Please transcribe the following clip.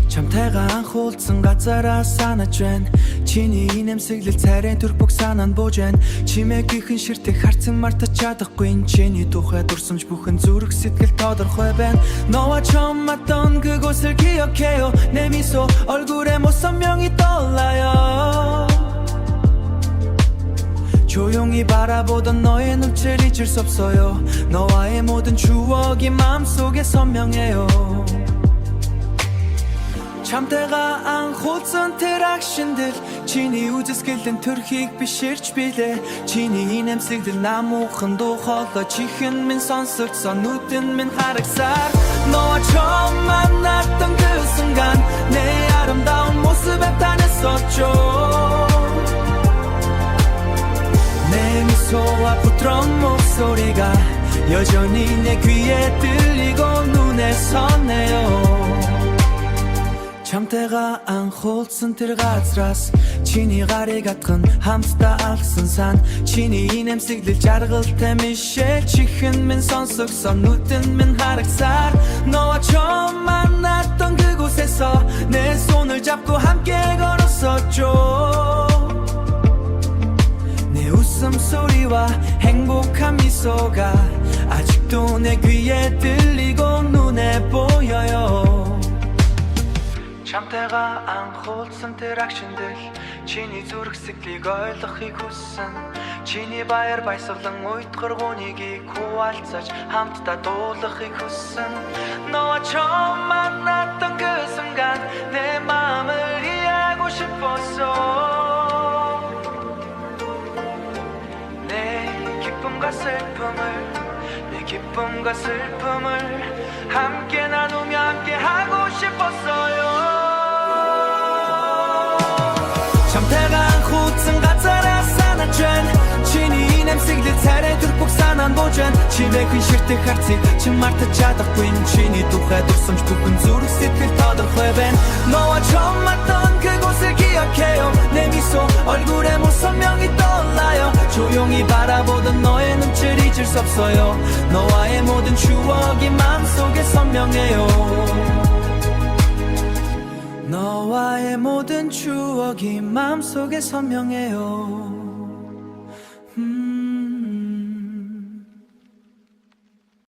Чамтайгаа анх уулзсан газараа санаж байна. Чиний инэмсэглэл царайн төрбөг санаанд бууж байна. Чимээгийнхэн ширтэг харцан мартаж чадахгүй. Чиний тухай дурсамж бүхэн зүрх сэтгэл тодорхой байна. 너와 처음 봤던 그곳을 기억해요. 내 미소 얼굴에 못 선명히 떠올라요. 조용히 바라보던 너의 눈치를 잊을 수 없어요. 너와의 모든 추억이 마음속에 선명해요. Чамтайгаа анх уулзсан тэр акшндэл чиний үзэсгэлэн төрхийг биширч билээ. Чиний инэмсэглэл намуухан дуу хоолой чихэн минь сонсогдсон нүдэн минь харагсаар. 너와 처음 만났던 그 순간 내 아름다운 모습에 반했었죠. 내 미소와 부드러운 목소리가 여전히 내 귀에 들리고 눈에 선해요. Чамтайгаа анх уулзсан тэр газраас чиний гарыг атган хамтдаа алсан сан. Чиний инэмсэглэл жаргалтай мишээ чихэн минь сонсогдсон нүдэн минь харагсаар. 너와 처음 만났던 그곳에서 내 손을 잡고 함께 걸었었죠. 내 웃음소리와 행복한 미소가 아직도 내 귀에 들리고 눈에 보여요. Чамтайгаа анх уулзсан тэр акшндэл чиний зүрх сэтгэлийг ойлгохыг хүссэн. Чиний баяр баясгалан уйтгар гунигийг хуваалцаж хамтдаа дуулахыг хүссэн. 너와 처음 만났던 그 순간 내 마음을 이해하고 싶었어. 내 기쁨과 슬픔을 함께 나누며 함께 하고 싶었어요. Чамтайгаа анх уулзсан газараа санаж байна. Чиний инэмсэглэл царай төрбөг санаанд бууж байна. Чимээхэн ширтэг харцыг чин мартаж чадахгүй. Чиний тухай дурсамж бүхэн зүрх сэтгэл тодорхой байна. 너와 처음 봤던 그곳을 기억해요. 내 미소 얼굴에 못 선명히 떠올라요. 조용히 바라보던 너의 눈치를 잊을 수 없어요. 너와의 모든 추억이 마음속에 선명해요. 너와의 모든 추억이 마음속에 선명해요.